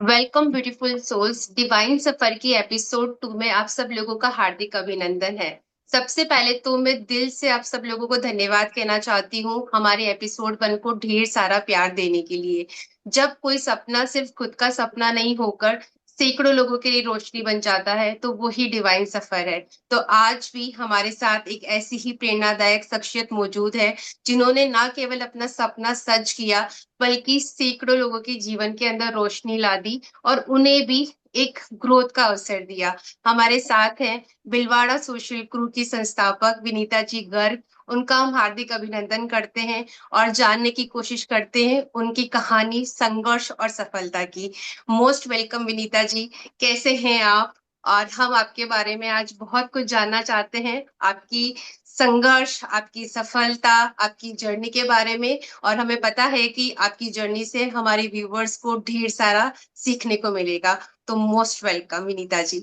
Welcome beautiful souls divine सफर की episode 2 में आप सब लोगों का हार्दिक अभिनंदन है। सबसे पहले तो मैं दिल से आप सब लोगों को धन्यवाद कहना चाहती हूँ हमारे एपिसोड 1 को ढेर सारा प्यार देने के लिए। जब कोई सपना सिर्फ खुद का सपना नहीं होकर सैकड़ों लोगों के लिए रोशनी बन जाता है तो वो ही डिवाइन सफर है। तो आज भी हमारे साथ एक ऐसी ही प्रेरणादायक शख्सियत मौजूद है जिन्होंने ना केवल अपना सपना सच किया बल्कि सैकड़ों लोगों के जीवन के अंदर रोशनी ला दी और उन्हें भी एक ग्रोथ का अवसर दिया। हमारे साथ हैं बिलवाड़ा सोशल क्रू की संस्थापक विनीता जी गर्ग। उनका हम हार्दिक अभिनंदन करते हैं और जानने की कोशिश करते हैं उनकी कहानी, संघर्ष और सफलता की। मोस्ट वेलकम विनीता जी, कैसे हैं आप? और हम आपके बारे में आज बहुत कुछ जानना चाहते हैं, आपकी संघर्ष, आपकी सफलता, आपकी जर्नी के बारे में। और हमें पता है कि आपकी जर्नी से हमारे व्यूवर्स को ढेर सारा सीखने को मिलेगा। तो most welcome Vinita ji.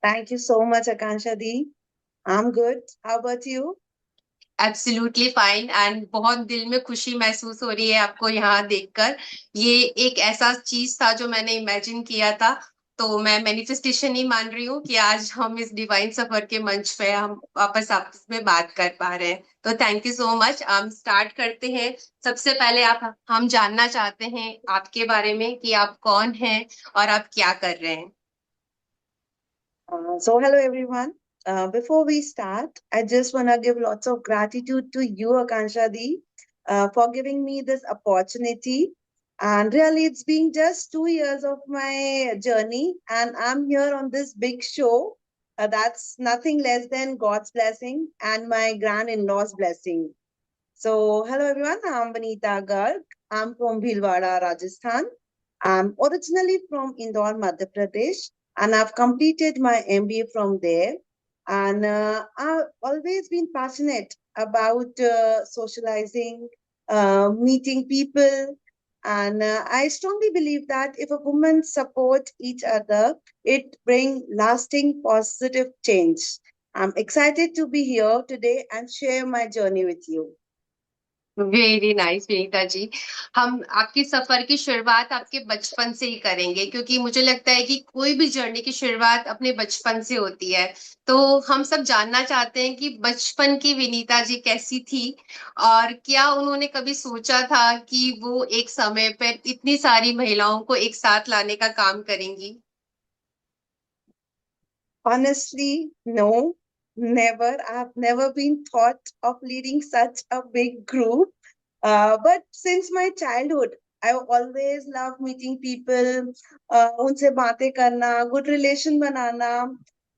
Thank you so much, Akansha Di. I'm good. How about you? Absolutely fine and बहुत दिल में खुशी महसूस हो रही है आपको यहाँ देखकर। ये एक ऐसा चीज था जो मैंने इमेजिन किया था। तो मैं मैनिफेस्टेशन ही मान रही हूँ कि आज हम इस डिवाइन सफर के मंच पे हम वापस आपस में बात कर पा रहे हैं। तो थैंक यू सो मच। हम स्टार्ट करते हैं। सबसे पहले आप हम जानना चाहते हैं आपके बारे में कि आप कौन हैं और आप क्या कर रहे हैं। Hello everyone. Before we start, I just want to give lots of gratitude to you, Akansha Di, for giving me this opportunity. And really, it's been just 2 years of my journey, and I'm here on this big show. That's nothing less than God's blessing and my grand-in-law's blessing. So, hello everyone. I'm Vanita Garg. I'm from Bhilwara, Rajasthan. I'm originally from Indore, Madhya Pradesh, and I've completed my MBA from there. And I've always been passionate about socializing, meeting people. And I strongly believe that if a woman support each other, it brings lasting positive change. I'm excited to be here today and share my journey with you. Very nice Vinita ji. हम आपकी सफर की शुरुआत आपके बचपन से ही करेंगे क्योंकि मुझे लगता है कि कोई भी जर्नी की शुरुआत अपने बचपन से होती है। तो हम सब जानना चाहते हैं कि बचपन की विनीता जी कैसी थी और क्या उन्होंने कभी सोचा था कि वो एक समय पर इतनी सारी महिलाओं को एक साथ लाने का काम करेंगी। Honestly, no, never. I've never been thought of leading such a big group. But since my childhood, I've always loved meeting people, उनसे बातें करना, good relation बनाना.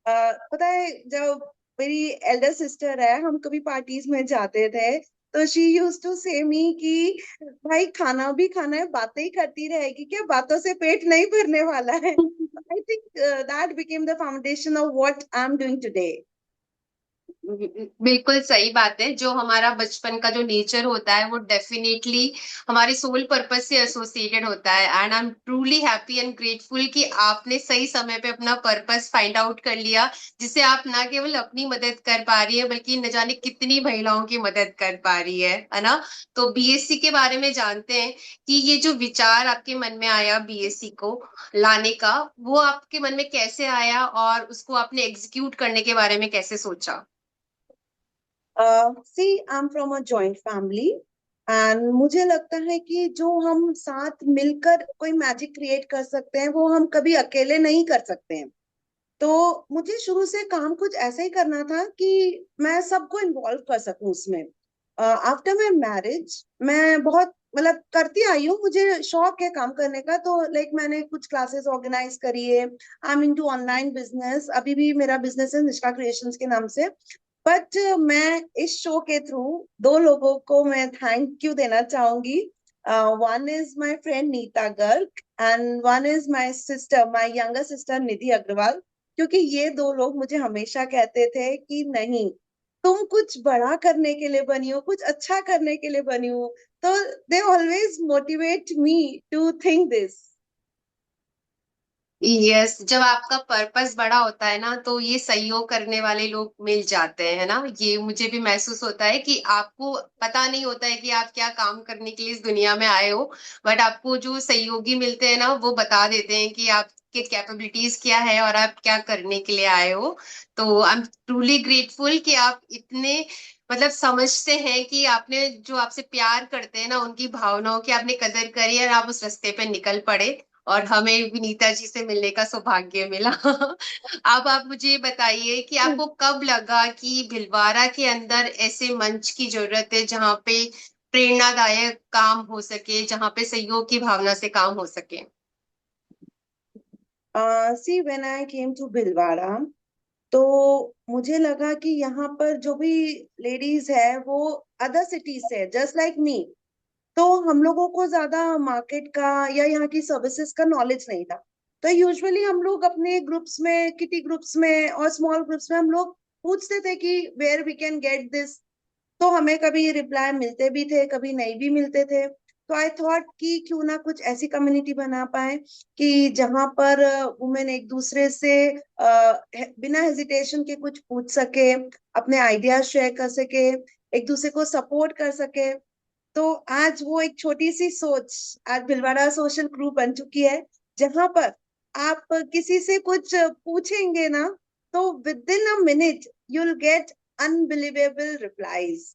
पता है जब मेरी elder sister है, हम कभी parties में जाते थे, तो she used to say me कि भाई खाना भी खाना है, बातें ही करती रहेगी क्या, बातों से पेट नहीं भरने वाला है. I think that became the foundation of what I'm doing today. बिल्कुल सही बात है। जो हमारा बचपन का जो नेचर होता है वो डेफिनेटली हमारे सोल पर्पस से एसोसिएटेड होता है। And I am truly happy and grateful कि आपने सही समय पे अपना पर्पस फाइंड आउट कर लिया, जिससे आप ना केवल अपनी मदद कर पा रही है बल्कि न जाने कितनी महिलाओं की मदद कर पा रही है ना। तो बीएससी के बारे में जानते हैं कि ये जो विचार आपके मन में आया बीएससी को लाने का, वो आपके मन में कैसे आया और उसको आपने एग्जीक्यूट करने के बारे में कैसे सोचा। See, I'm from a joint family and मुझे लगता है कि जो हम साथ मिलकर कोई मैजिक क्रिएट कर सकते हैं वो हम कभी अकेले नहीं कर सकते हैं. तो मुझे शुरू से काम कुछ ऐसा ही करना था कि मैं सबको इन्वॉल्व कर सकूं उसमें. आफ्टर माई मैरिज मैं बहुत मतलब करती आई हूँ, मुझे शौक है काम करने का, तो लाइक मैंने कुछ क्लासेस ऑर्गेनाइज करी है. I am into online business, अभी भी मेरा बिजनेस है निष्ठा क्रिएशंस के नाम से. बट मैं इस शो के थ्रू दो लोगों को मैं थैंक यू देना चाहूंगी. One is my friend Neeta Garg and one is my sister, my younger sister Nidhi Agarwal. क्योंकि ये दो लोग मुझे हमेशा कहते थे कि नहीं, तुम कुछ बड़ा करने के लिए बनी हो, कुछ अच्छा करने के लिए बनी हो. तो they always motivate me to think this. Yes, जब आपका पर्पस बड़ा होता है ना तो ये सहयोग करने वाले लोग मिल जाते हैं ना। ये मुझे भी महसूस होता है कि आपको पता नहीं होता है कि आप क्या काम करने के लिए इस दुनिया में आए हो, बट आपको जो सहयोगी मिलते हैं ना वो बता देते हैं कि आपके कैपेबिलिटीज क्या है और आप क्या करने के लिए आए हो। तो आई एम ट्रूली ग्रेटफुल कि आप इतने मतलब समझते हैं कि आपने जो आपसे प्यार करते हैं ना उनकी भावनाओं की आपने कदर करी और आप उस रास्ते पे निकल पड़े, और हमें विनीता जी से मिलने का सौभाग्य मिला। अब आप मुझे ये बताइए कि आपको कब लगा कि भिलवाड़ा के अंदर ऐसे मंच की जरूरत है जहाँ पे प्रेरणादायक काम हो सके, जहाँ पे सहयोग की भावना से काम हो सके। See when I came to Bhilwara, तो मुझे लगा कि यहाँ पर जो भी लेडीज है वो अदर सिटीज से, जस्ट लाइक मी। तो हम लोगों को ज्यादा मार्केट का या यहाँ की सर्विसेज का नॉलेज नहीं था। तो यूजुअली हम लोग अपने ग्रुप्स में, किटी ग्रुप्स में और स्मॉल ग्रुप्स में हम लोग पूछते थे कि where we can get this. तो हमें कभी रिप्लाई मिलते भी थे, कभी नहीं भी मिलते थे। तो आई थॉट कि क्यों ना कुछ ऐसी कम्युनिटी बना पाए कि जहां पर वुमेन एक दूसरे से बिना हेजिटेशन के कुछ पूछ सके, अपने आइडियाज शेयर कर सके, एक दूसरे को सपोर्ट कर सके। तो आज वो एक छोटी सी सोच आज भिलवाड़ा सोशल ग्रुप बन चुकी है, जहां पर आप किसी से कुछ पूछेंगे ना, तो with in a minute you will get unbelievable replies.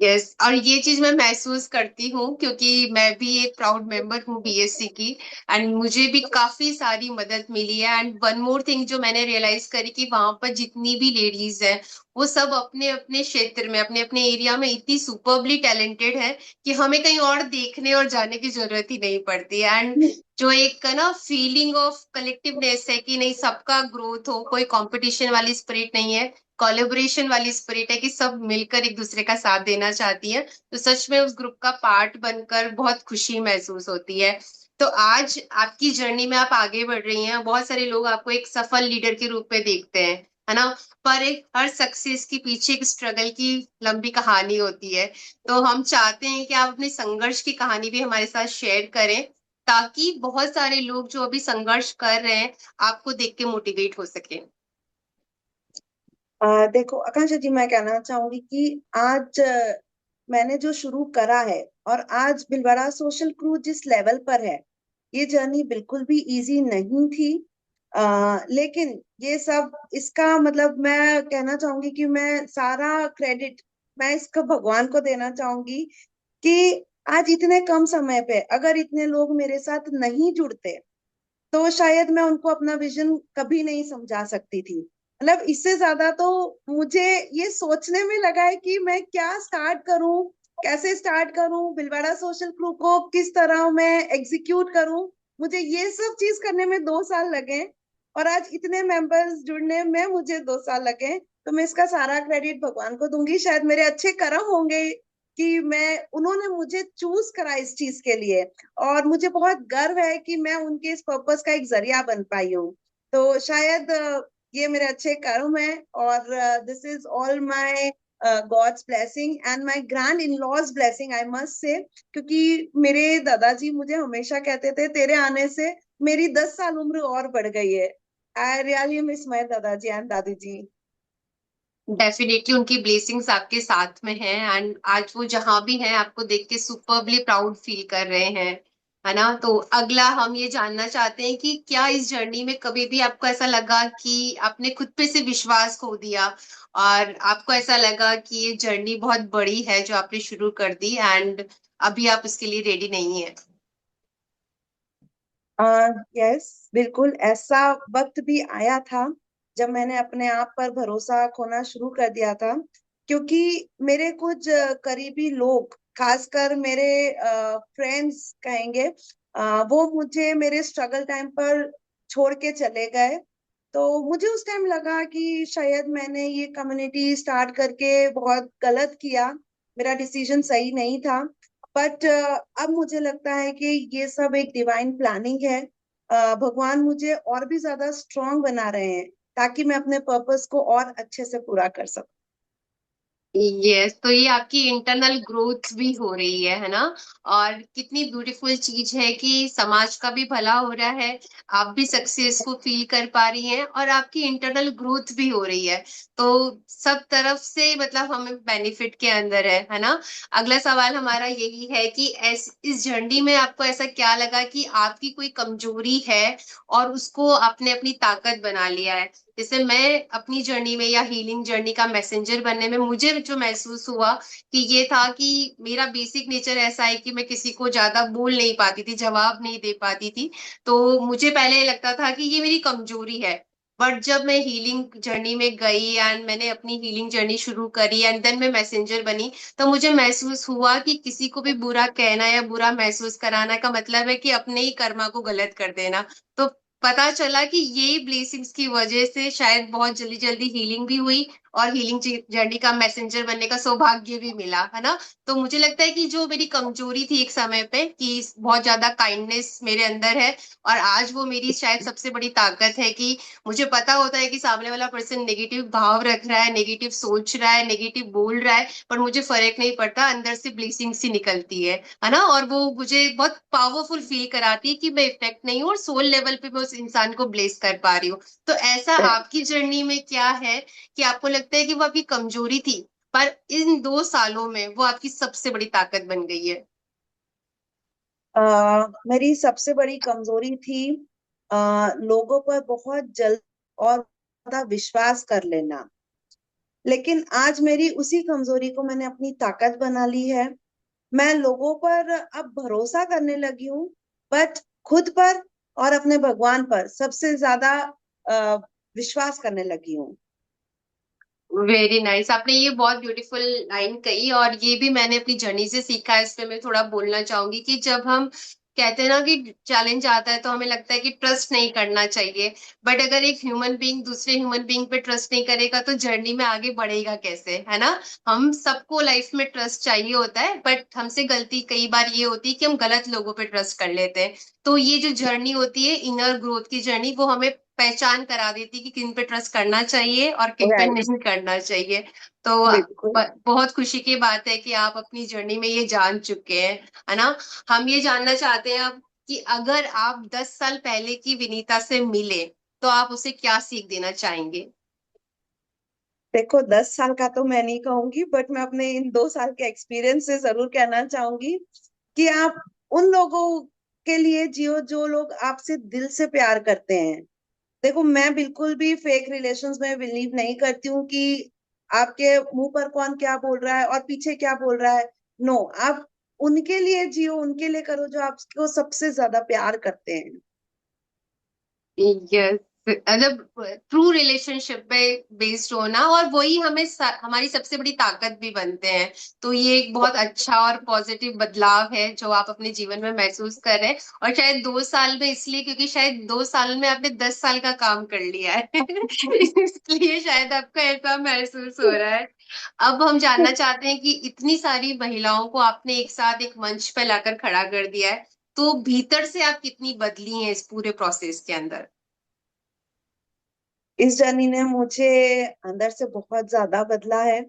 Yes, और ये चीज मैं महसूस करती हूँ क्योंकि मैं भी एक प्राउड मेंबर हूँ बीएससी की, एंड मुझे भी काफी सारी मदद मिली है। एंड वन मोर थिंग जो मैंने रियलाइज करी कि वहां पर जितनी भी लेडीज हैं वो सब अपने अपने क्षेत्र में, अपने अपने एरिया में इतनी सुपरबली टैलेंटेड है कि हमें कहीं और देखने और जाने की जरूरत ही नहीं पड़ती। एंड जो एक ना फीलिंग ऑफ कलेक्टिवनेस है कि नहीं, सबका ग्रोथ हो, कोई कंपटीशन वाली स्पिरिट नहीं है, कोलेबोरेशन वाली स्पिरिट है कि सब मिलकर एक दूसरे का साथ देना चाहती है, तो सच में उस ग्रुप का पार्ट बनकर बहुत खुशी महसूस होती है। तो आज आपकी जर्नी में आप आगे बढ़ रही हैं, बहुत सारे लोग आपको एक सफल लीडर के रूप में देखते हैं, है ना। पर एक हर सक्सेस के पीछे एक स्ट्रगल की लंबी कहानी होती है। तो हम चाहते हैं कि आप अपनी संघर्ष की कहानी भी हमारे साथ शेयर करें, ताकि बहुत सारे लोग जो अभी संघर्ष कर रहे हैं आपको देख के मोटिवेट हो सके। देखो आकांक्षा जी, मैं कहना चाहूंगी कि आज मैंने जो शुरू करा है और आज भिलवाड़ा सोशल क्रू जिस लेवल पर है, ये जर्नी बिल्कुल भी इजी नहीं थी। लेकिन ये सब इसका मतलब मैं कहना चाहूंगी कि मैं सारा क्रेडिट मैं इसको भगवान को देना चाहूंगी कि आज इतने कम समय पे अगर इतने लोग मेरे साथ नहीं जुड़ते, तो शायद मैं उनको अपना विजन कभी नहीं समझा सकती थी। मतलब इससे ज्यादा तो मुझे ये सोचने में लगा है कि मैं क्या स्टार्ट करूं, कैसे स्टार्ट करूं, भिलवाड़ा सोशल क्रू को किस तरह मैं एग्जीक्यूट करूं। मुझे ये सब चीज करने में 2 साल लगे, और आज इतने मेंबर्स जुड़ने में मुझे 2 साल लगे। तो मैं इसका सारा क्रेडिट भगवान को दूंगी, शायद मेरे अच्छे कर्म होंगे कि मैं उन्होंने मुझे चूज करा इस चीज के लिए। और मुझे बहुत गर्व है कि मैं उनके इस पर्पस का एक जरिया बन पाई हूँ। तो शायद ये मेरे अच्छे कर्म है, और this is all my god's blessing and my grand in laws blessing, I must say. क्योंकि मेरे दादाजी मुझे हमेशा कहते थे तेरे आने से मेरी 10 साल उम्र और बढ़ गई है। आई रियली मिस माय दादाजी एंड दादी जी। डेफिनेटली उनकी ब्लेसिंग्स आपके साथ में हैं, एंड आज वो जहां भी हैं आपको देख के सुपरबली प्राउड फील कर रहे हैं, है ना। तो अगला हम ये जानना चाहते हैं कि क्या इस जर्नी में कभी भी आपको ऐसा लगा कि आपने खुद पे से विश्वास खो दिया, और आपको ऐसा लगा कि ये जर्नी बहुत बड़ी है जो आपने शुरू कर दी एंड अभी आप उसके लिए रेडी नहीं है। यस, बिल्कुल ऐसा वक्त भी आया था जब मैंने अपने आप पर भरोसा खोना शुरू कर दिया था। क्योंकि मेरे कुछ करीबी लोग, खासकर मेरे फ्रेंड्स कहेंगे, वो मुझे मेरे स्ट्रगल टाइम पर छोड़ के चले गए। तो मुझे उस टाइम लगा कि शायद मैंने ये कम्युनिटी स्टार्ट करके बहुत गलत किया, मेरा डिसीजन सही नहीं था। बट अब मुझे लगता है कि ये सब एक डिवाइन प्लानिंग है। भगवान मुझे और भी ज्यादा स्ट्रांग बना रहे हैं ताकि मैं अपने पर्पस को और अच्छे से पूरा कर सकूं। यस, तो ये आपकी इंटरनल ग्रोथ भी हो रही है ना। और कितनी ब्यूटीफुल चीज है कि समाज का भी भला हो रहा है, आप भी सक्सेस को फील कर पा रही हैं और आपकी इंटरनल ग्रोथ भी हो रही है। तो सब तरफ से मतलब हमें बेनिफिट के अंदर है ना। अगला सवाल हमारा यही है कि इस जर्नी में आपको ऐसा क्या लगा कि आपकी कोई कमजोरी है और उसको आपने अपनी ताकत बना लिया है। जैसे मैं अपनी जर्नी में या हीलिंग जर्नी का मैसेंजर बनने में मुझे जो महसूस हुआ कि ये था कि मेरा बेसिक नेचर ऐसा है कि मैं किसी को ज्यादा बोल नहीं पाती थी, जवाब नहीं दे पाती थी। तो मुझे पहले लगता था कि ये मेरी कमजोरी है। बट जब मैं हीलिंग जर्नी में गई एंड मैंने अपनी हीलिंग जर्नी शुरू करी एंड देन मैं मैसेंजर बनी, तो मुझे महसूस हुआ कि किसी को भी बुरा कहना या बुरा महसूस कराना का मतलब है कि अपने ही कर्मा को गलत कर देना। तो पता चला कि ये ब्लेसिंग्स की वजह से शायद बहुत जल्दी जल्दी हीलिंग भी हुई और हीलिंग जर्नी का मैसेंजर बनने का सौभाग्य भी मिला, है ना। तो मुझे लगता है कि जो मेरी कमजोरी थी एक समय पे कि बहुत ज्यादा काइंडनेस मेरे अंदर है, और आज वो मेरी शायद सबसे बड़ी ताकत है कि मुझे पता होता है कि सामने वाला पर्सन नेगेटिव भाव रख रहा है, नेगेटिव सोच रहा है, नेगेटिव बोल रहा है, पर मुझे फर्क नहीं पड़ता, अंदर से ब्लेसिंग्स ही निकलती है ना। और वो मुझे बहुत पावरफुल फील कराती है कि मैं इफेक्ट नहीं हूँ और सोल लेवल पे मैं उस इंसान को ब्लेस कर पा रही हूँ। तो ऐसा आपकी जर्नी में क्या है कि आपको लगता है कि वो आपकी कमजोरी थी, पर इन 2 सालों में वो आपकी सबसे बड़ी ताकत बन गई है? मेरी सबसे बड़ी कमजोरी थी लोगों पर बहुत जल्द और ज्यादा विश्वास कर लेना। लेकिन आज मेरी उसी कमजोरी को मैंने अपनी ताकत बना ली है। मैं लोगों पर अब भरोसा करने लगी हूँ, बट खुद पर और अपने भगवान पर सबसे ज्यादा अ, विश्वास करने लगी हूँ। वेरी नाइस, आपने ये बहुत ब्यूटीफुल लाइन कही और ये भी मैंने अपनी जर्नी से सीखा है। इस पे मैं थोड़ा बोलना चाहूंगी कि जब हम कहते हैं ना कि चैलेंज आता है तो हमें लगता है कि ट्रस्ट नहीं करना चाहिए। बट अगर एक ह्यूमन बीइंग दूसरे ह्यूमन बीइंग पे ट्रस्ट नहीं करेगा तो जर्नी में आगे बढ़ेगा कैसे, है ना। हम सबको लाइफ में ट्रस्ट चाहिए होता है, बट हमसे गलती कई बार ये होती है कि हम गलत लोगों पे ट्रस्ट कर लेते हैं। तो ये जो जर्नी होती है इनर ग्रोथ की जर्नी, वो हमें पहचान करा देती कि किन पे ट्रस्ट करना चाहिए और किन पे राइट। नहीं करना चाहिए। तो बिल्कुल। बहुत खुशी की बात है कि आप अपनी जर्नी में ये जान चुके हैं, है ना। हम ये जानना चाहते हैं अब कि अगर आप 10 साल पहले की विनीता से मिले तो आप उसे क्या सीख देना चाहेंगे? देखो, 10 साल का तो मैं नहीं कहूंगी, बट मैं अपने इन 2 साल के एक्सपीरियंस से जरूर कहना चाहूंगी कि आप उन लोगों के लिए जियो जो लोग आपसे दिल से प्यार करते हैं। देखो, मैं बिल्कुल भी फेक रिलेशंस में बिलीव नहीं करती हूँ कि आपके मुंह पर कौन क्या बोल रहा है और पीछे क्या बोल रहा है। नो, आप उनके लिए जियो, उनके लिए करो जो आपको सबसे ज्यादा प्यार करते हैं। यस, मतलब ट्रू रिलेशनशिप पे बेस्ड होना, और वही हमें हमारी सबसे बड़ी ताकत भी बनते हैं। तो ये एक बहुत अच्छा और पॉजिटिव बदलाव है जो आप अपने जीवन में महसूस कर रहे हैं। और शायद 2 साल में इसलिए क्योंकि शायद 2 साल में आपने 10 साल का काम कर लिया है इसलिए शायद आपको ऐसा महसूस हो रहा है। अब हम जानना चाहते हैं कि इतनी सारी महिलाओं को आपने एक साथ एक मंच पे लाकर खड़ा कर दिया है, तो भीतर से आप कितनी बदली हैं इस पूरे प्रोसेस के अंदर? इस जर्नी ने मुझे अंदर से बहुत ज्यादा बदला है।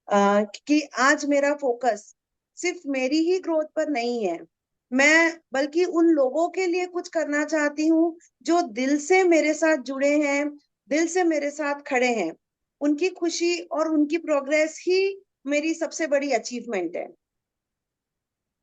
कि आज मेरा फोकस सिर्फ मेरी ही ग्रोथ पर नहीं है। मैं बल्कि उन लोगों के लिए कुछ करना चाहती हूँ जो दिल से मेरे साथ जुड़े हैं, दिल से मेरे साथ खड़े हैं। उनकी खुशी और उनकी प्रोग्रेस ही मेरी सबसे बड़ी अचीवमेंट है।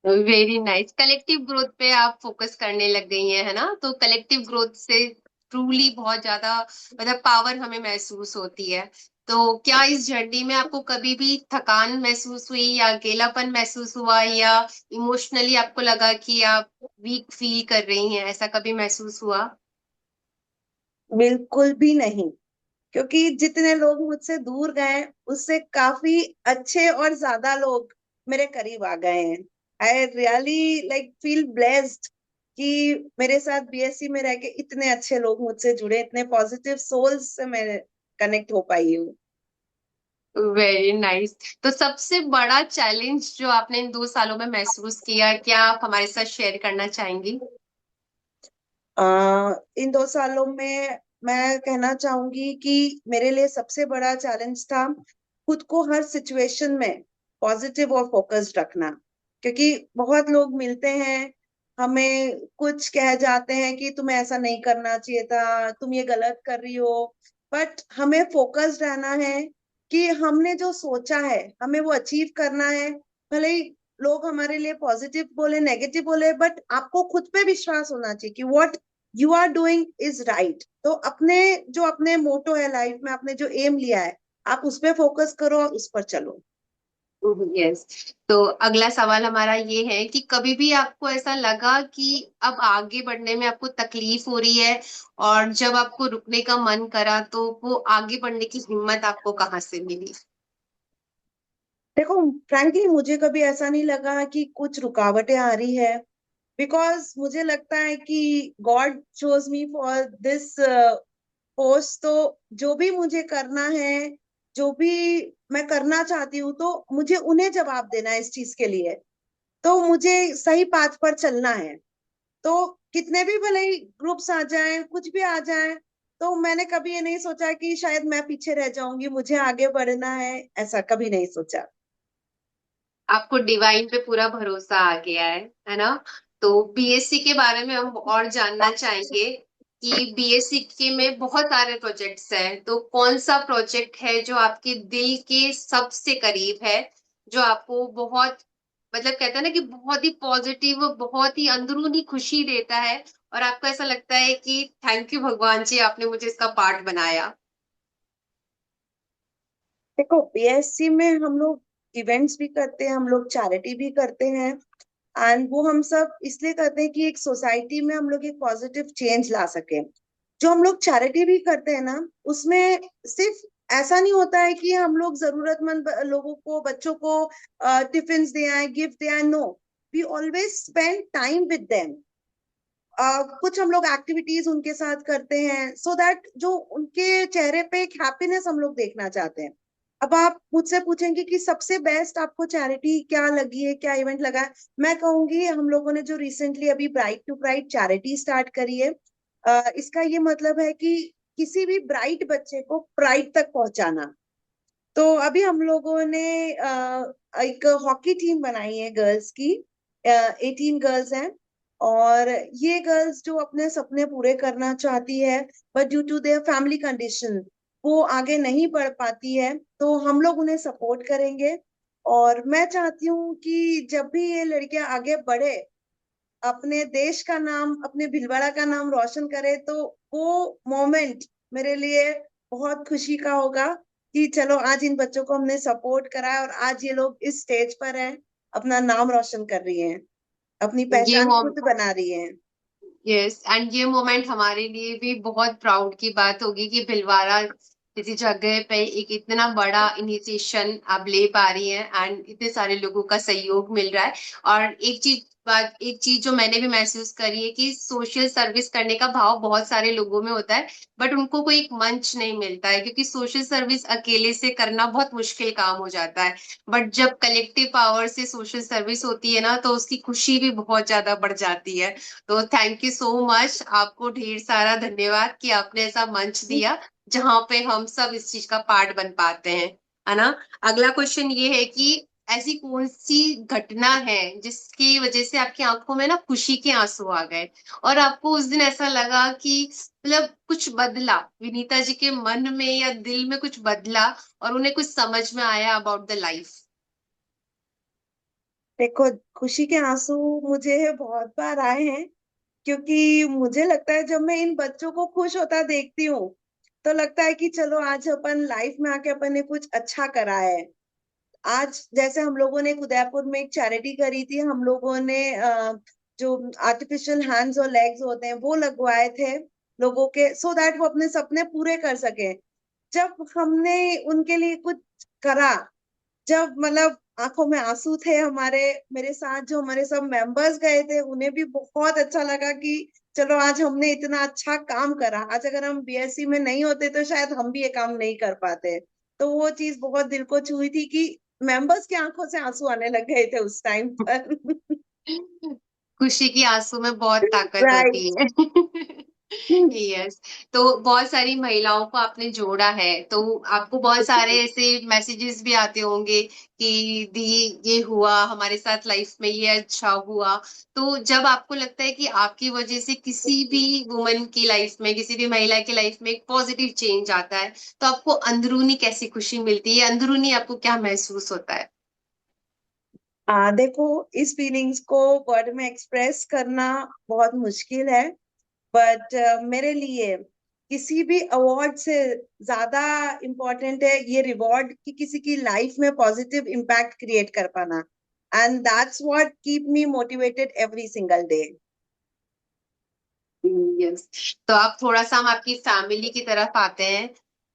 वेरी नाइस, कलेक्टिव ग्रोथ पे आप फोकस करने लग गई हैं, है ना। तो कलेक्टिव ग्रोथ से ट्रूली बहुत ज्यादा मतलब पावर हमें महसूस होती है। तो क्या इस जर्नी में आपको कभी भी थकान महसूस हुई या अकेलापन महसूस हुआ या इमोशनली आपको लगा कि आप वीक फील कर रही हैं, ऐसा कभी महसूस हुआ? बिल्कुल भी नहीं, क्योंकि जितने लोग मुझसे दूर गए उससे काफी अच्छे और ज्यादा लोग मेरे करीब आ गए हैं। I really like feel blessed कि मेरे साथ बीएससी में रह के इतने अच्छे लोग मुझसे जुड़े, इतने पॉजिटिव सोल्स से मैं कनेक्ट हो पाई हूँ। Very nice. तो सबसे बड़ा चैलेंज जो आपने इन 2 सालों में महसूस किया, क्या आप हमारे साथ शेयर करना चाहेंगी? इन 2 सालों में मैं कहना चाहूंगी कि मेरे लिए सबसे बड़ा चैलेंज था खुद को हर सिचुएशन में पॉजिटिव और फोकस्ड रखना। क्योंकि बहुत लोग मिलते हैं, हमें कुछ कह जाते हैं कि तुम्हें ऐसा नहीं करना चाहिए था, तुम ये गलत कर रही हो। बट हमें फोकस्ड रहना है कि हमने जो सोचा है हमें वो अचीव करना है। भले ही लोग हमारे लिए पॉजिटिव बोले नेगेटिव बोले, बट आपको खुद पे विश्वास होना चाहिए कि what you are doing is right. तो अपने जो अपने मोटो है लाइफ में, आपने जो एम लिया है, आप उस पर फोकस करो और उस पर चलो। यस। तो अगला सवाल हमारा ये है कि कभी भी आपको ऐसा लगा कि अब आगे बढ़ने में आपको तकलीफ हो रही है और जब आपको रुकने का मन करा तो वो आगे बढ़ने की हिम्मत आपको कहाँ से मिली? देखो, फ्रैंकली मुझे कभी ऐसा नहीं लगा कि कुछ रुकावटें आ रही है। बिकॉज मुझे लगता है कि God chose me for this post. तो जो भी मुझे करना है, जो भी मैं करना चाहती हूँ, तो मुझे उन्हें जवाब देना है इस चीज के लिए। तो मुझे सही पाथ पर चलना है। तो कितने भी भले ही ग्रुप्स आ जाएं, कुछ भी आ जाएं, तो मैंने कभी ये नहीं सोचा कि शायद मैं पीछे रह जाऊंगी, मुझे आगे बढ़ना है, ऐसा कभी नहीं सोचा। आपको डिवाइन पे पूरा भरोसा आ गया है ना? तो बीएससी के बारे में हम और जानना चाहेंगे कि बीएससी के में बहुत सारे प्रोजेक्ट्स हैं, तो कौन सा प्रोजेक्ट है जो आपके दिल के सबसे करीब है, जो आपको बहुत, मतलब कहते हैं ना कि बहुत ही पॉजिटिव, बहुत ही अंदरूनी खुशी देता है और आपको ऐसा लगता है कि थैंक यू भगवान जी, आपने मुझे इसका पार्ट बनाया। देखो, बीएससी में हम लोग इवेंट्स भी करते हैं, हम लोग चैरिटी भी करते हैं। एंड वो हम सब इसलिए करते हैं कि एक सोसाइटी में हम लोग एक पॉजिटिव चेंज ला सके। जो हम लोग चैरिटी भी करते हैं ना, उसमें सिर्फ ऐसा नहीं होता है कि हम लोग जरूरतमंद लोगों को, बच्चों को टिफिन दे आए, गिफ्ट दे आए। No, we always spend time with them. कुछ हम लोग एक्टिविटीज उनके साथ करते हैं, सो दैट जो उनके चेहरे पे एक हैप्पीनेस हम लोग देखना चाहते हैं। अब आप मुझसे पूछेंगे कि सबसे बेस्ट आपको चैरिटी क्या लगी है, क्या इवेंट लगा है, मैं कहूंगी हम लोगों ने जो रिसेंटली अभी bright to bright charity start करी है। इसका ये मतलब है कि किसी भी ब्राइट बच्चे को प्राइड तक पहुंचाना। तो अभी हम लोगों ने एक हॉकी टीम बनाई है गर्ल्स की। 18 गर्ल्स हैं। और ये गर्ल्स जो अपने सपने पूरे करना चाहती है, but due to their family condition वो आगे नहीं बढ़ पाती है, तो हम लोग उन्हें सपोर्ट करेंगे। और मैं चाहती हूँ कि जब भी ये लड़कियां आगे बढ़े, अपने देश का नाम, अपने भिलवाड़ा का नाम रोशन करे, तो वो मोमेंट मेरे लिए बहुत खुशी का होगा कि चलो आज इन बच्चों को हमने सपोर्ट करा है और आज ये लोग इस स्टेज पर हैं, अपना नाम रोशन कर रही हैं, अपनी ये पहचान खुद बना रही हैं। यस, एंड ये मोमेंट हमारे लिए भी बहुत प्राउड की बात होगी कि भिलवाड़ा किसी जगह पे एक इतना बड़ा इनिशिएशन आप ले पा रही हैं एंड इतने सारे लोगों का सहयोग मिल रहा है। और एक चीज जो मैंने भी महसूस करी है कि सोशल सर्विस करने का भाव बहुत सारे लोगों में होता है, बट उनको कोई एक मंच नहीं मिलता है, क्योंकि सोशल सर्विस अकेले से करना बहुत मुश्किल काम हो जाता है। बट जब कलेक्टिव पावर से सोशल सर्विस होती है ना, तो उसकी खुशी भी बहुत ज्यादा बढ़ जाती है। तो थैंक यू सो मच, आपको ढेर सारा धन्यवाद कि आपने ऐसा मंच दिया जहां पे हम सब इस चीज का पार्ट बन पाते हैं, है ना? अगला क्वेश्चन ये है कि ऐसी कौन सी घटना है जिसकी वजह से आपकी आंखों में ना खुशी के आंसू आ गए और आपको उस दिन ऐसा लगा कि मतलब कुछ बदला, विनीता जी के मन में या दिल में कुछ बदला और उन्हें कुछ समझ में आया अबाउट द लाइफ? देखो, खुशी के आंसू मुझे बहुत बार आए हैं। क्योंकि मुझे लगता है जब मैं इन बच्चों को खुश होता देखती हूँ, तो लगता है कि चलो आज अपन लाइफ में आके अपन ने कुछ अच्छा करा है। आज जैसे हम लोगों ने उदयपुर में एक चैरिटी करी थी, हम लोगों ने जो आर्टिफिशियल हैंड्स और लेग्स होते हैं वो लगवाए थे लोगों के, सो दैट वो अपने सपने पूरे कर सके। जब हमने उनके लिए कुछ करा, जब मतलब आंखों में आंसू थे हमारे, मेरे साथ जो हमारे सब मेंबर्स गए थे उन्हें भी बहुत अच्छा लगा कि चलो आज हमने इतना अच्छा काम करा। आज अगर हम बीएससी में नहीं होते तो शायद हम भी ये काम नहीं कर पाते। तो वो चीज बहुत दिल को छुई थी कि मेंबर्स की आंखों से आंसू आने लग गए थे उस टाइम पर। खुशी की आंसू में बहुत ताकत होती राइट। है। यस। तो बहुत सारी महिलाओं को आपने जोड़ा है, तो आपको बहुत सारे ऐसे मैसेजेस भी आते होंगे कि दी ये हुआ हमारे साथ लाइफ में, ये अच्छा हुआ। तो जब आपको लगता है कि आपकी वजह से किसी भी वुमन की लाइफ में, किसी भी महिला की लाइफ में एक पॉजिटिव चेंज आता है, तो आपको अंदरूनी कैसी खुशी मिलती है, अंदरूनी आपको क्या महसूस होता है? देखो, इस फीलिंग्स को वर्ड में एक्सप्रेस करना बहुत मुश्किल है, बट मेरे लिए किसी भी अवार्ड से ज्यादा इम्पोर्टेंट है ये रिवॉर्ड कि किसी की लाइफ में पॉजिटिव इम्पैक्ट क्रिएट कर पाना, and that's what keep me motivated every single day. Yes. तो आप थोड़ा सा हम आपकी फैमिली की तरफ आते हैं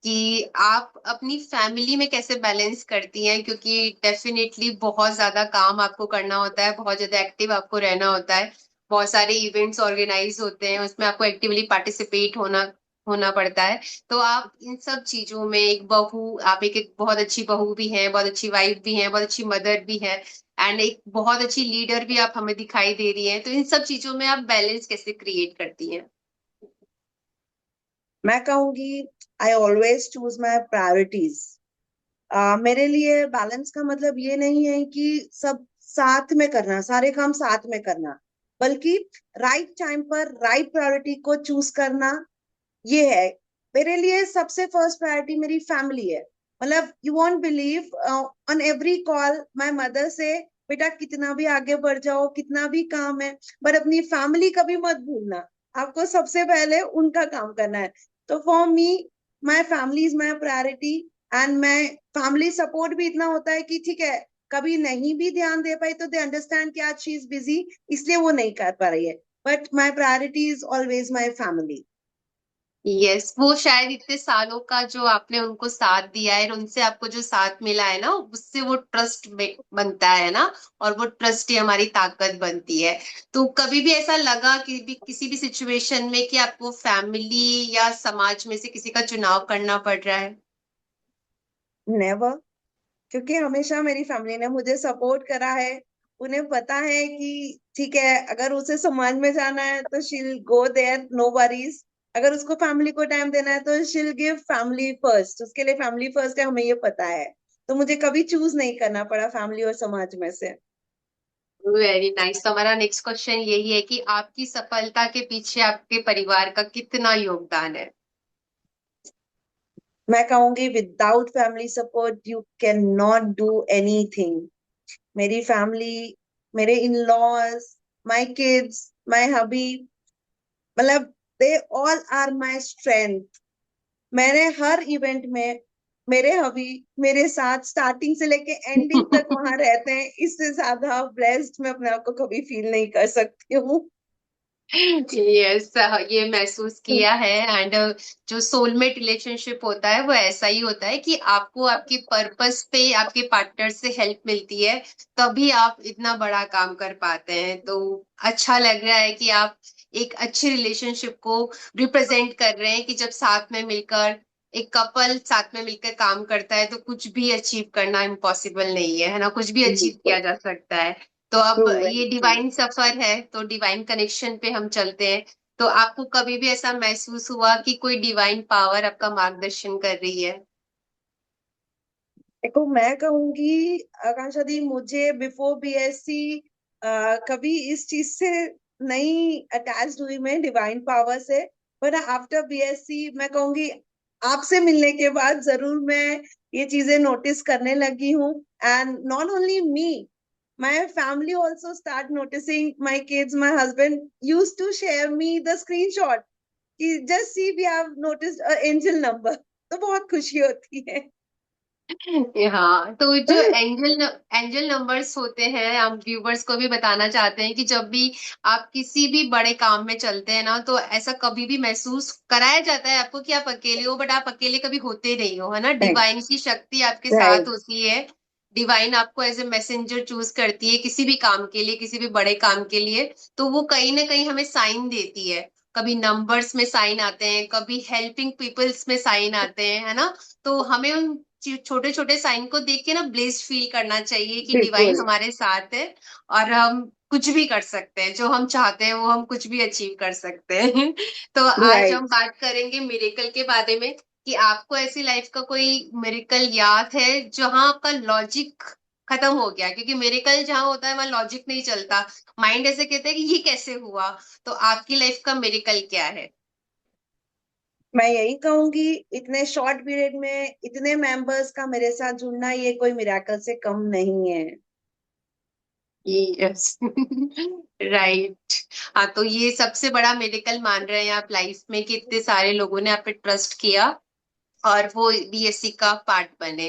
कि आप अपनी फैमिली में कैसे बैलेंस करती हैं, क्योंकि डेफिनेटली बहुत ज्यादा काम आपको करना होता है, बहुत ज्यादा एक्टिव आपको रहना होता है, बहुत सारे इवेंट्स ऑर्गेनाइज होते हैं, उसमें आपको एक्टिवली पार्टिसिपेट होना होना पड़ता है। तो आप इन सब चीजों में एक बहू, आप एक बहुत अच्छी बहू भी हैं, बहुत अच्छी वाइफ भी हैं, बहुत अच्छी मदर भी हैं, एंड एक बहुत अच्छी लीडर भी आप हमें दिखाई दे रही हैं। तो इन सब चीजों में आप बैलेंस कैसे क्रिएट करती हैं? मैं कहूंगी I always choose my priorities. मेरे लिए बैलेंस का मतलब ये नहीं है कि सब साथ में करना, सारे काम साथ में करना, बल्कि राइट टाइम पर राइट प्रायोरिटी को चूज करना, ये है मेरे लिए सबसे फर्स्ट प्रायोरिटी। मेरी फैमिली है। मतलब you won't believe, on every call my mother से, बेटा कितना भी आगे बढ़ जाओ, कितना भी काम है, पर अपनी फैमिली कभी मत भूलना, आपको सबसे पहले उनका काम करना है। तो for me my family is my priority, and मैं फैमिली सपोर्ट भी इतना होता है कि ठीक है, कभी नहीं भी ध्यान दे पाई तो दे अंडरस्टैंड कि आज शी इज बिजी, इसलिए वो नहीं कर पा रही है, but my priority is always my family. Yes, वो शायद इतने सालों का जो आपने उनको साथ दिया है, और उनसे आपको जो साथ मिला है ना, उससे वो ट्रस्ट बनता है ना, और वो ट्रस्ट ही हमारी ताकत बनती है। तो कभी भी ऐसा लगा कि भी किसी भी सिचुएशन में कि आपको फैमिली या समाज में से किसी का चुनाव करना पड़ रहा है? नेवर। क्योंकि हमेशा मेरी फैमिली ने मुझे सपोर्ट करा है। उन्हें पता है कि ठीक है, अगर उसे समाज में जाना है तो शील गो देयर, नो वरीज। अगर उसको फैमिली को टाइम देना है तो शील गिव फैमिली फर्स्ट, उसके लिए फैमिली फर्स्ट है, हमें ये पता है। तो मुझे कभी चूज नहीं करना पड़ा फैमिली और समाज में से। Very nice. तो हमारा नेक्स्ट क्वेश्चन यही है कि आपकी सफलता के पीछे आपके परिवार का कितना योगदान है? मैं कहूंगी without family support you can not do anything. मेरी फैमिली, मेरे in laws, my kids, my hubby, मतलब they all are my strength. मैंने हर इवेंट में मेरे हबी मेरे साथ स्टार्टिंग से लेके एंडिंग तक वहां रहते हैं। इससे ज्यादा ब्लेस्ड मैं अपने आप को कभी फील नहीं कर सकती हूँ। यस, ये महसूस किया है। एंड जो सोलमेट रिलेशनशिप होता है वो ऐसा ही होता है कि आपको आपके पर्पस पे आपके पार्टनर से हेल्प मिलती है, तभी आप इतना बड़ा काम कर पाते हैं। तो अच्छा लग रहा है कि आप एक अच्छे रिलेशनशिप को रिप्रेजेंट कर रहे हैं, कि जब साथ में मिलकर एक कपल साथ में मिलकर काम करता है तो कुछ भी अचीव करना इम्पॉसिबल नहीं है, है ना, कुछ भी अचीव किया जा सकता है। तो अब ट्रू, ये वेरी ट्रू। डिवाइन सफर है, तो डिवाइन कनेक्शन पे हम चलते हैं। तो आपको कभी भी ऐसा महसूस हुआ कि कोई डिवाइन पावर आपका मार्गदर्शन कर रही है? देखो, मैं कहूंगी आकांक्षा दी, मुझे बिफोर बीएससी कभी इस चीज से नहीं अटैच्ड हुई मैं डिवाइन पावर से, पर आफ्टर बीएससी मैं कहूंगी आपसे मिलने के बाद जरूर मैं ये चीजें नोटिस करने लगी हूँ। And not only me, my family also start noticing, my kids, my husband used to share me the screenshot कि just see we have noticed a angel number. तो बहुत खुशी होती है। हाँ, तो जो एंजल एंजल नंबर्स होते हैं, हम व्यूवर्स को भी बताना चाहते हैं कि जब भी आप किसी भी बड़े काम में चलते हैं ना, तो ऐसा कभी भी महसूस कराया जाता है आपको कि आप अकेले हो, बट आप अकेले कभी होते नहीं हो, है ना, राइट, डिवाइन की शक्ति आपके साथ राइट। होती है। डिवाइन आपको एज ए मैसेंजर चूज करती है किसी भी काम के लिए, किसी भी बड़े काम के लिए। तो वो कहीं ना कहीं हमें साइन देती है, कभी नंबर्स में साइन आते हैं, कभी हेल्पिंग पीपल्स में साइन आते हैं, है ना। तो हमें उन छोटे छोटे साइन को देख के ना ब्लेस्ड फील करना चाहिए कि डिवाइन बिल्कुल। हमारे साथ है और हम कुछ भी कर सकते हैं, जो हम चाहते हैं वो हम कुछ भी अचीव कर सकते हैं। तो आज हम राइट। बात करेंगे मिरेकल के बारे में, कि आपको ऐसी लाइफ का कोई मिरेकल याद है जहां आपका लॉजिक खत्म हो गया, क्योंकि मिरेकल जहां होता है वहां लॉजिक नहीं चलता, माइंड ऐसे कहता है कि ये कैसे हुआ। तो आपकी लाइफ का मिरेकल क्या है? मैं यही कहूंगी, इतने शॉर्ट पीरियड में इतने मेंबर्स का मेरे साथ जुड़ना, ये कोई मिराकल से कम नहीं है। यस। राइट। हाँ, तो ये सबसे बड़ा मेडिकल मान रहे हैं आप लाइफ में, कि इतने सारे लोगों ने आप पे ट्रस्ट किया और वो बीएससी का पार्ट बने।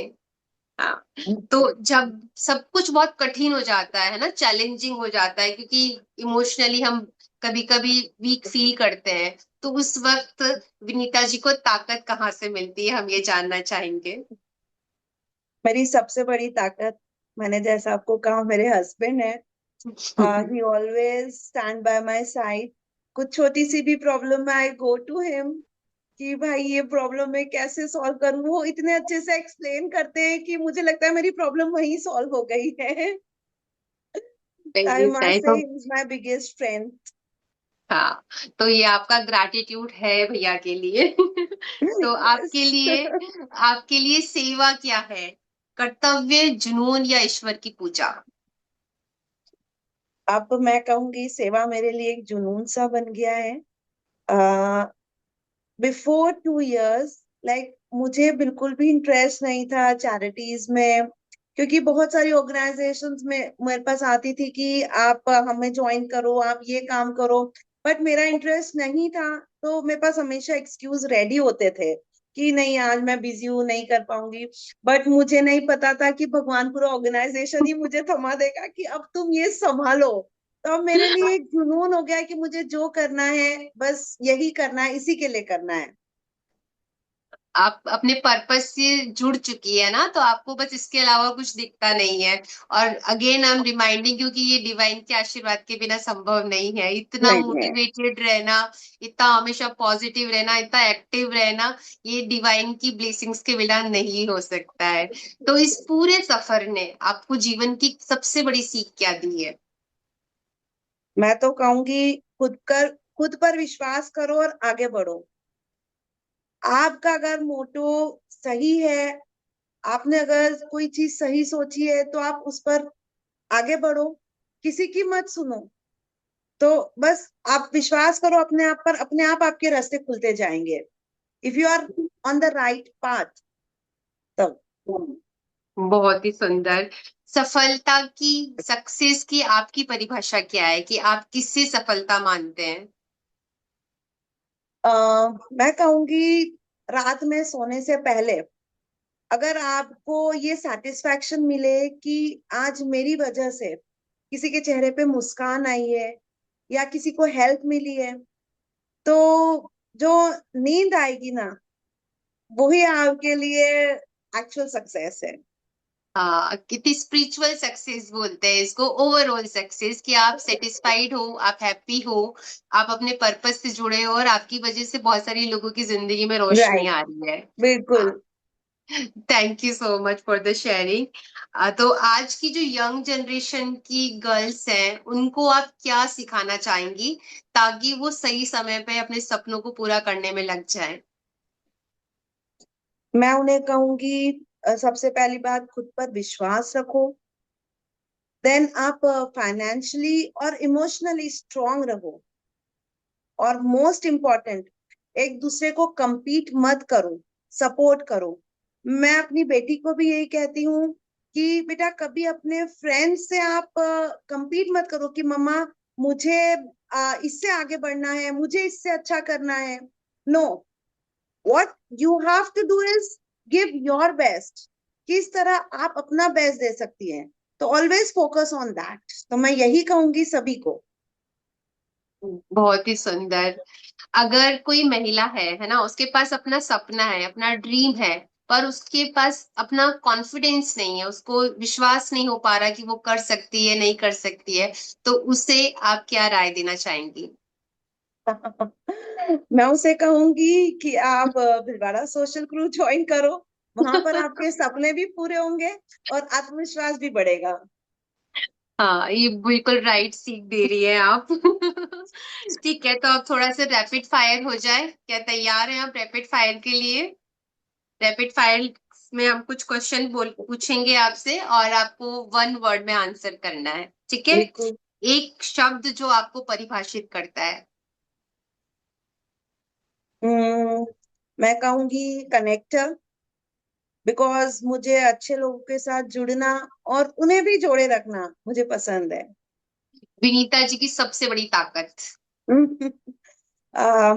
हाँ। तो जब सब कुछ बहुत कठिन हो जाता है ना, चैलेंजिंग हो जाता है, क्योंकि इमोशनली हम कभी कभी वीक फील करते हैं, तो उस वक्त विनीता जी को ताकत कहाँ से मिलती है, हम ये जानना चाहेंगे। मेरी सबसे बड़ी ताकत, मैंने जैसा आपको कहा, मेरे हस्बैंड है। ही always stand by my side. कुछ छोटी सी भी प्रॉब्लम में आई गो टू हिम कि भाई ये प्रॉब्लम मैं कैसे सॉल्व करूं। वो इतने अच्छे से एक्सप्लेन करते हैं कि मुझे लगता है मेरी प्रॉब्लम वहीं सॉल्व हो गई है। आई मस्ट से तो he is my biggest friend. हाँ, तो ये आपका ग्रैटिट्यूड है भैया के लिए। तो आपके लिए सेवा क्या है? कर्तव्य, जुनून या ईश्वर की पूजा? अब मैं कहूंगी सेवा मेरे लिए एक जुनून सा बन गया है। बिफोर 2 years, लाइक मुझे बिल्कुल भी इंटरेस्ट नहीं था चैरिटीज में, क्योंकि बहुत सारी ऑर्गेनाइजेशंस में मेरे पास आती थी कि आप हमें ज्वाइन करो, आप ये काम करो। बट मेरा इंटरेस्ट नहीं था, तो मेरे पास हमेशा एक्सक्यूज रेडी होते थे कि नहीं आज मैं बिजी हूँ, नहीं कर पाऊंगी। बट मुझे नहीं पता था कि भगवान पूरा ऑर्गेनाइजेशन ही मुझे थमा देगा कि अब तुम ये संभालो। तो अब मेरे लिए एक जुनून हो गया है कि मुझे जो करना है बस यही करना है, इसी के लिए करना है। आप अपने पर्पस से जुड़ चुकी है ना, तो आपको बस इसके अलावा कुछ दिखता नहीं है। और again I am reminding you कि ये डिवाइन के आशीर्वाद के बिना संभव नहीं है। इतना नहीं है। मोटिवेटेड रहना, इतना हमेशा पॉजिटिव रहना, इतना एक्टिव रहना, ये डिवाइन की ब्लेसिंग्स के बिना नहीं हो सकता है। तो इस पूरे सफर ने आपको जीवन की सबसे बड़ी सीख क्या दी है? मैं तो कहूंगी खुद पर विश्वास करो और आगे बढ़ो। आपका अगर मोटो सही है, आपने अगर कोई चीज सही सोची है, तो आप उस पर आगे बढ़ो, किसी की मत सुनो। तो बस आप विश्वास करो अपने आप पर, अपने आप आपके रास्ते खुलते जाएंगे, if you are on the right path. तब बहुत ही सुंदर। सफलता की, सक्सेस की आपकी परिभाषा क्या है, कि आप किससे सफलता मानते हैं? मैं कहूंगी रात में सोने से पहले अगर आपको ये सेटिस्फैक्शन मिले कि आज मेरी वजह से किसी के चेहरे पे मुस्कान आई है या किसी को हेल्प मिली है, तो जो नींद आएगी ना, वही आपके लिए एक्चुअल सक्सेस है। कितनी स्पिरिचुअल सक्सेस बोलते हैं इसको, ओवरऑल सक्सेस, कि आप सेटिस्फाइड हो, आप हैप्पी हो, आप अपने पर्पस से जुड़े हो और आपकी वजह से बहुत सारी लोगों की जिंदगी में रोशनी राइट। आ रही है। बिल्कुल। Thank you so much for the sharing. तो आज की जो यंग जनरेशन की गर्ल्स हैं, उनको आप क्या सिखाना चाहेंगी, ताकि वो सही समय पे अपने सपनों को पूरा करने में लग जाए? मैं उन्हें कहूंगी, सबसे पहली बात, खुद पर विश्वास रखो। देन आप फाइनेंशियली और इमोशनली स्ट्रांग रहो। और मोस्ट इम्पोर्टेंट, एक दूसरे को compete मत करो, सपोर्ट करो। मैं अपनी बेटी को भी यही कहती हूँ कि बेटा कभी अपने फ्रेंड से आप compete मत करो कि मम्मा मुझे इससे आगे बढ़ना है, मुझे इससे अच्छा करना है। No, what you have to do is give your best. किस तरह आप अपना बेस्ट दे सकती हैं, तो ऑलवेज फोकस ऑन दैट। तो मैं यही कहूंगी सभी को। बहुत ही सुंदर। अगर कोई महिला है ना, उसके पास अपना सपना है, अपना ड्रीम है, पर उसके पास अपना कॉन्फिडेंस नहीं है, उसको विश्वास नहीं हो पा रहा कि वो कर सकती है, नहीं कर सकती है, तो उसे आप क्या राय देना चाहेंगी? मैं उसे कहूंगी कि आप भिलवाड़ा सोशल क्रू ज्वाइन करो। वहां पर आपके सपने भी पूरे होंगे और आत्मविश्वास भी बढ़ेगा। हाँ, ये बिल्कुल राइट सीख दे रही है आप। ठीक है, तो अब थोड़ा सा रैपिड फायर हो जाए, क्या तैयार हैं आप रैपिड फायर के लिए? रैपिड फायर में हम कुछ क्वेश्चन बोल पूछेंगे आपसे और आपको वन वर्ड में आंसर करना है, ठीक है? बिल्कुल। एक शब्द जो आपको परिभाषित करता है। हम्म, मैं कहूंगी कनेक्टर, बिकॉज मुझे अच्छे लोगों के साथ जुड़ना और उन्हें भी जोड़े रखना मुझे पसंद है। विनीता जी की सबसे बड़ी ताकत।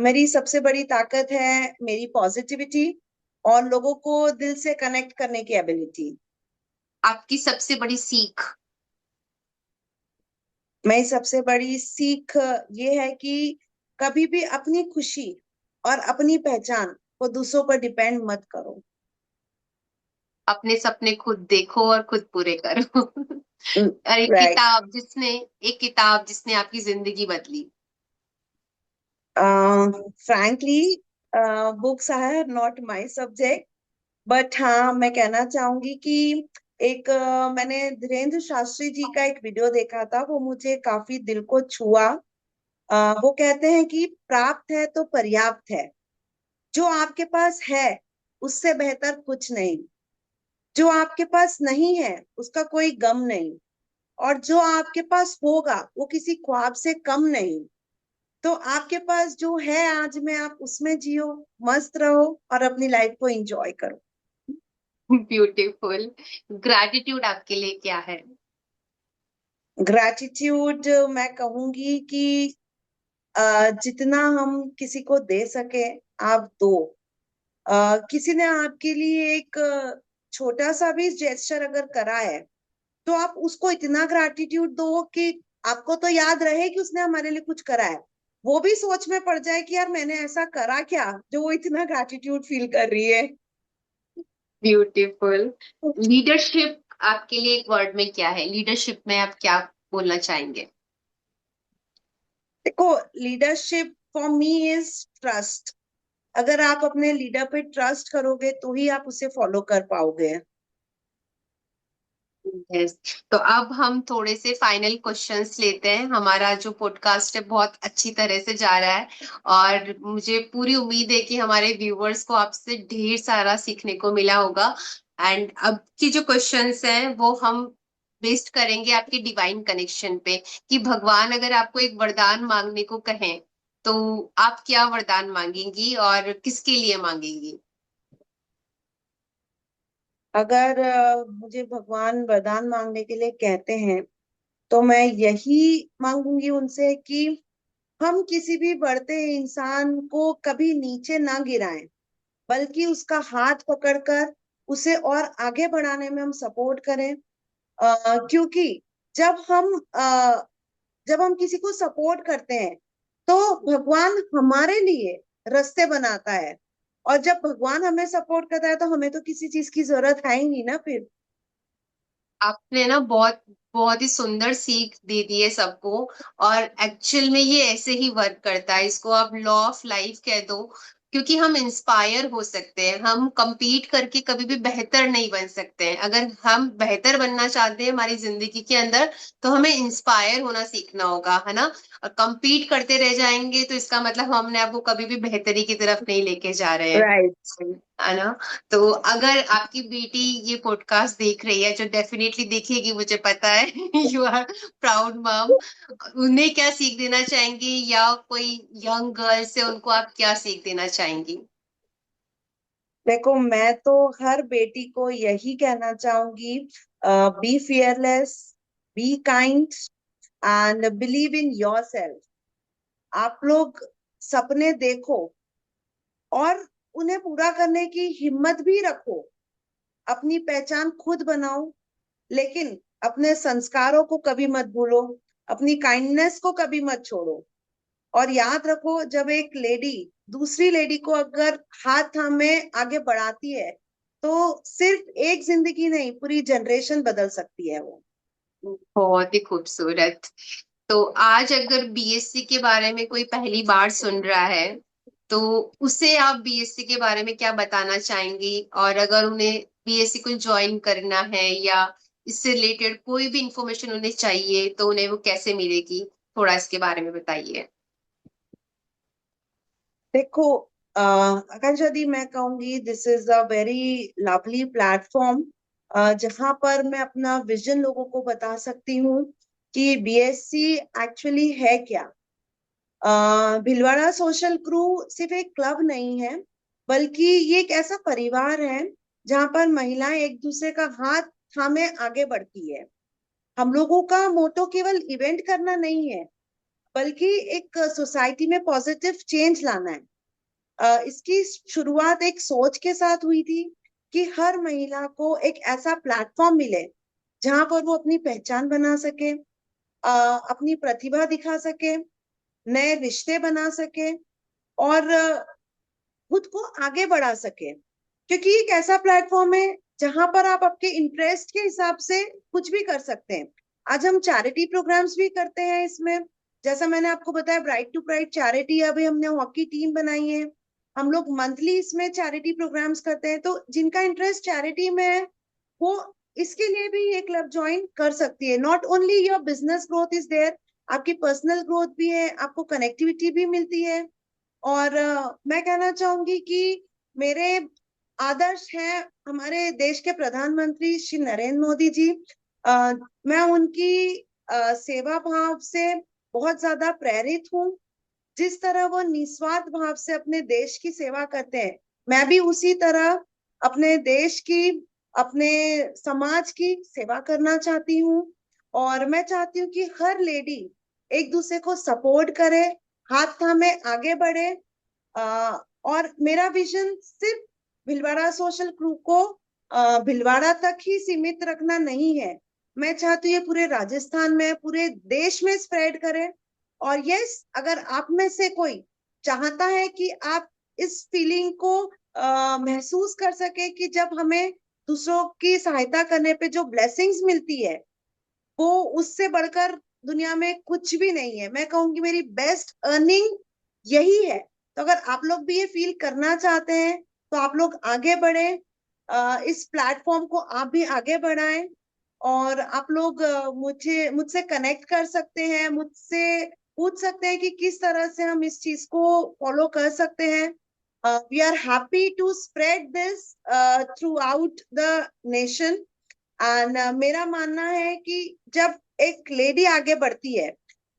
मेरी सबसे बड़ी ताकत है मेरी पॉजिटिविटी और लोगों को दिल से कनेक्ट करने की एबिलिटी। आपकी सबसे बड़ी सीख। मेरी सबसे बड़ी सीख ये है कि कभी भी अपनी खुशी और अपनी पहचान को दूसरों पर डिपेंड मत करो। अपने सपने खुद देखो और खुद पूरे करो। और एक राइट। किताब जिसने एक किताब जिसने आपकी जिंदगी बदली। Frankly books are not my subject, but हाँ मैं कहना चाहूंगी कि एक मैंने धीरेन्द्र शास्त्री जी का एक वीडियो देखा था, वो मुझे काफी दिल को छुआ। वो कहते हैं कि प्राप्त है तो पर्याप्त है। जो आपके पास है उससे बेहतर कुछ नहीं। जो आपके पास नहीं है उसका कोई गम नहीं। और जो आपके पास होगा वो किसी ख्वाब से कम नहीं। तो आपके पास जो है आज में आप उसमें जियो, मस्त रहो और अपनी लाइफ को एंजॉय करो। ब्यूटीफुल। ग्रैटिट्यूड आपके लिए क्या है? ग्रैटिट्यूड मैं कहूंगी कि जितना हम किसी को दे सके आप दो। किसी ने आपके लिए एक छोटा सा भी जेस्चर अगर करा है तो आप उसको इतना ग्रैटिट्यूड दो कि आपको तो याद रहे कि उसने हमारे लिए कुछ करा है। वो भी सोच में पड़ जाए कि यार मैंने ऐसा करा क्या जो वो इतना ग्रैटिट्यूड फील कर रही है। ब्यूटीफुल। लीडरशिप आपके लिए एक वर्ड में क्या है? लीडरशिप में आप क्या बोलना चाहेंगे? देखो, leadership for me is trust. अगर आप अपने लीडर पे ट्रस्ट करोगे तो ही आप उसे फॉलो कर पाओगे। यस। तो अब हम थोड़े से फाइनल क्वेश्चंस लेते हैं। हमारा जो पॉडकास्ट है बहुत अच्छी तरह से जा रहा है और मुझे पूरी उम्मीद है कि हमारे व्यूअर्स को आपसे ढेर सारा सीखने को मिला होगा। एंड अब की जो क्वेश्चंस हैं वो हम बेस्ड करेंगे आपके डिवाइन कनेक्शन पे, कि भगवान अगर आपको एक वरदान मांगने को कहें तो आप क्या वरदान मांगेंगी और किसके लिए मांगेंगी? अगर मुझे भगवान वरदान मांगने के लिए कहते हैं तो मैं यही मांगूंगी उनसे कि हम किसी भी बढ़ते इंसान को कभी नीचे ना गिराएं, बल्कि उसका हाथ पकड़कर उसे और आगे बढ़ाने में हम सपोर्ट करें। क्योंकि जब हम जब हम किसी को सपोर्ट करते हैं तो भगवान हमारे लिए रास्ते बनाता है। और जब भगवान हमें सपोर्ट करता है तो हमें तो किसी चीज की जरूरत है ही नहीं ना फिर। आपने ना बहुत बहुत ही सुंदर सीख दे दी है सबको। और एक्चुअल में ये ऐसे ही वर्क करता है, इसको आप लॉ ऑफ लाइफ कह दो। क्योंकि हम इंस्पायर हो सकते हैं, हम compete करके कभी भी बेहतर नहीं बन सकते हैं। अगर हम बेहतर बनना चाहते हैं हमारी जिंदगी के अंदर तो हमें इंस्पायर होना सीखना होगा, है ना? और compete करते रह जाएंगे तो इसका मतलब हम अपने आप को कभी भी बेहतरी की तरफ नहीं लेके जा रहे हैं, राइट। है ना? तो अगर आपकी बेटी ये पॉडकास्ट देख रही है, जो डेफिनेटली देखेगी मुझे पता है, यू आर प्राउड मॉम, उन्हें क्या सीख देना चाहेंगी, या कोई यंग गर्ल्स है उनको आप क्या सीख देना चाहेंगी? देखो, मैं तो हर बेटी को यही कहना चाहूंगी, be fearless, be kind and believe in your self. आप लोग सपने देखो और उन्हें पूरा करने की हिम्मत भी रखो। अपनी पहचान खुद बनाओ, लेकिन अपने संस्कारों को कभी मत भूलो। अपनी काइंडनेस को कभी मत छोड़ो। और याद रखो, जब एक लेडी दूसरी लेडी को अगर हाथ थामे आगे बढ़ाती है तो सिर्फ एक जिंदगी नहीं, पूरी जनरेशन बदल सकती है वो। बहुत ही खूबसूरत। तो आज अगर बीएससी के बारे में कोई पहली बार सुन रहा है तो उसे आप बीएससी के बारे में क्या बताना चाहेंगी, और अगर उन्हें बीएससी को ज्वाइन करना है या इससे रिलेटेड कोई भी इंफॉर्मेशन उन्हें चाहिए तो उन्हें वो कैसे मिलेगी, थोड़ा इसके बारे में बताइए। देखो, आकांक्षा दी, मैं कहूंगी this is a very lovely platform जहां पर मैं अपना विजन लोगों को बता सकती हूँ कि बीएससी एक्चुअली है क्या। भिलवाड़ा सोशल क्रू सिर्फ एक क्लब नहीं है, बल्कि ये एक ऐसा परिवार है जहां पर महिलाएं एक दूसरे का हाथ थामे आगे बढ़ती है। हम लोगों का मोटो केवल इवेंट करना नहीं है, बल्कि एक सोसाइटी में पॉजिटिव चेंज लाना है। इसकी शुरुआत एक सोच के साथ हुई थी कि हर महिला को एक ऐसा प्लेटफॉर्म मिले जहां पर वो अपनी पहचान बना सके, अपनी प्रतिभा दिखा सके, नए रिश्ते बना सके, और खुद को आगे बढ़ा सके। क्योंकि एक ऐसा प्लेटफॉर्म है जहां पर आप आपके इंटरेस्ट के हिसाब से कुछ भी कर सकते हैं। आज हम चैरिटी प्रोग्राम्स भी करते हैं इसमें। जैसा मैंने आपको बताया, ब्राइट टू ब्राइट चैरिटी, अभी हमने हॉकी टीम बनाई है। हम लोग मंथली इसमें चैरिटी प्रोग्राम्स करते हैं। तो जिनका इंटरेस्ट चैरिटी में है, वो इसके लिए भी ये क्लब ज्वाइन कर सकती है। Not only your business growth is there, आपकी पर्सनल ग्रोथ भी है, आपको कनेक्टिविटी भी मिलती है। और मैं कहना चाहूंगी कि मेरे आदर्श हैं हमारे देश के प्रधानमंत्री श्री नरेंद्र मोदी जी। अ, मैं उनकी सेवा भाव से बहुत ज्यादा प्रेरित हूँ। जिस तरह वो निस्वार्थ भाव से अपने देश की सेवा करते हैं, मैं भी उसी तरह अपने देश की, अपने समाज की सेवा करना चाहती हूँ। और मैं चाहती हूँ कि हर लेडी एक दूसरे को सपोर्ट करे, हाथ थामे आगे बढ़े। और मेरा विजन सिर्फ भिलवाड़ा सोशल क्रू को भिलवाड़ा तक ही सीमित रखना नहीं है। मैं चाहती हूँ ये पूरे राजस्थान में, पूरे देश में स्प्रेड करे। और यस, अगर आप में से कोई चाहता है कि आप इस फीलिंग को महसूस कर सके कि जब हमें दूसरों की सहायता करने पे जो ब्लेसिंग्स मिलती है, वो उससे बढ़कर दुनिया में कुछ भी नहीं है। मैं कहूंगी मेरी बेस्ट अर्निंग यही है। तो अगर आप लोग भी ये फील करना चाहते हैं, तो आप लोग आगे बढ़े, इस प्लेटफॉर्म को आप भी आगे बढ़ाएं। और आप लोग मुझसे कनेक्ट कर सकते हैं, मुझसे पूछ सकते हैं कि किस तरह से हम इस चीज को फॉलो कर सकते हैं। We are happy to spread this throughout the nation. And मेरा मानना है कि जब एक लेडी आगे बढ़ती है,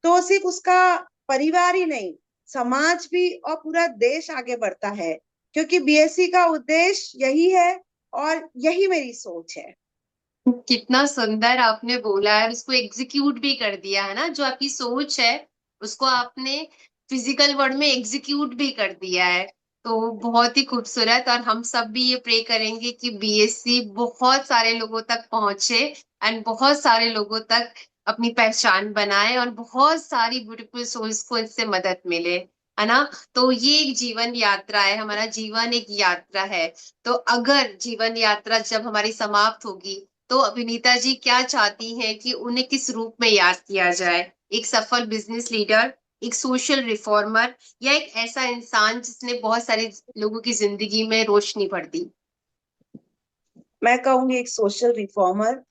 तो सिर्फ उसका परिवार ही नहीं, समाज भी और पूरा देश आगे बढ़ता है। क्योंकि बीएससी का उद्देश्य यही है, और यही मेरी सोच है। कितना सुंदर आपने बोला है, उसको एग्जीक्यूट भी कर दिया है ना, जो आपकी सोच है उसको आपने फिजिकल वर्ल्ड में एग्जीक्यूट भी कर दिया है। तो बहुत ही खूबसूरत, और हम सब भी ये प्रे करेंगे कि बीएससी बहुत सारे लोगों तक पहुंचे एंड बहुत सारे लोगों तक अपनी पहचान बनाए और बहुत सारी ब्यूटीफुल सोल्स को इससे मदद मिले, है ना। तो ये एक जीवन यात्रा है, हमारा जीवन एक यात्रा है। तो अगर जीवन यात्रा जब हमारी समाप्त होगी, तो अभिनीता जी क्या चाहती हैं कि उन्हें किस रूप में याद किया जाए? एक सफल बिजनेस लीडर, एक सोशल रिफॉर्मर, या एक ऐसा इंसान जिसने बहुत सारे लोगों की जिंदगी में रोशनी भर दी? मैं कहूंगी एक सोशल रिफॉर्मर।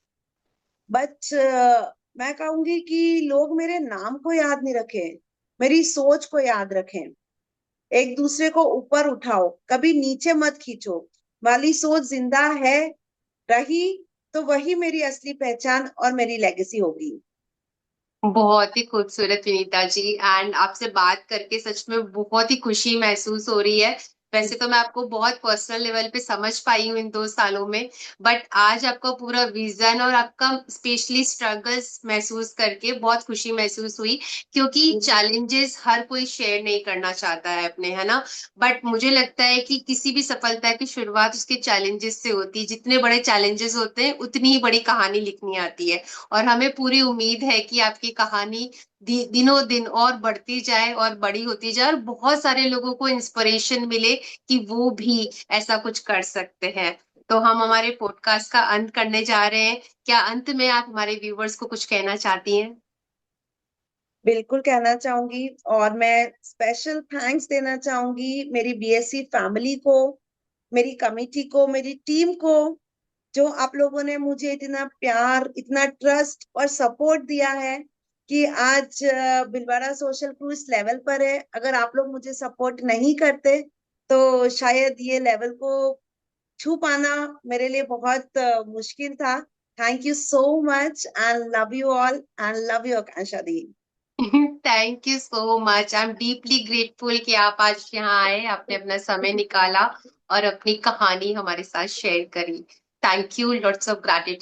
बट मैं कहूंगी कि लोग मेरे नाम को याद नहीं रखें, मेरी सोच को याद रखें। एक दूसरे को ऊपर उठाओ, कभी नीचे मत खींचो वाली सोच जिंदा है रही, तो वही मेरी असली पहचान और मेरी लेगेसी होगी। बहुत ही खूबसूरत विनीता जी, एंड आपसे बात करके सच में बहुत ही खुशी महसूस हो रही है। वैसे तो मैं आपको बहुत पर्सनल लेवल पे समझ पाई हूँ इन 2 सालों में, बट आज आपका पूरा विजन और आपका स्पेशली स्ट्रगल्स महसूस करके बहुत खुशी महसूस हुई। क्योंकि चैलेंजेस हर कोई शेयर नहीं करना चाहता है अपने, है ना। बट मुझे लगता है कि किसी भी सफलता की शुरुआत उसके चैलेंजेस से होती है। जितने बड़े चैलेंजेस होते हैं उतनी ही बड़ी कहानी लिखनी आती है। और हमें पूरी उम्मीद है कि आपकी कहानी दिनों दिन और बढ़ती जाए और बड़ी होती जाए, और बहुत सारे लोगों को इंस्पिरेशन मिले कि वो भी ऐसा कुछ कर सकते हैं। तो हम हमारे पॉडकास्ट का अंत करने जा रहे हैं। क्या अंत में आप हमारे व्यूवर्स को कुछ कहना चाहती हैं? बिल्कुल कहना चाहूंगी। और मैं स्पेशल थैंक्स देना चाहूंगी मेरी बीएससी फैमिली को, मेरी कमिटी को, मेरी टीम को, जो आप लोगों ने मुझे इतना प्यार, इतना ट्रस्ट और सपोर्ट दिया है कि आज बिलवाड़ा सोशल क्रू इस लेवल पर है। अगर आप लोग मुझे सपोर्ट नहीं करते तो शायद ये लेवल को छू पाना मेरे लिए बहुत मुश्किल था। Thank you so much and love you all and love you Akanksha the. Thank you so much. I am deeply grateful कि आप आज यहाँ आए, आपने अपना समय निकाला और अपनी कहानी हमारे साथ शेयर करी। Thank you, lots of gratitude.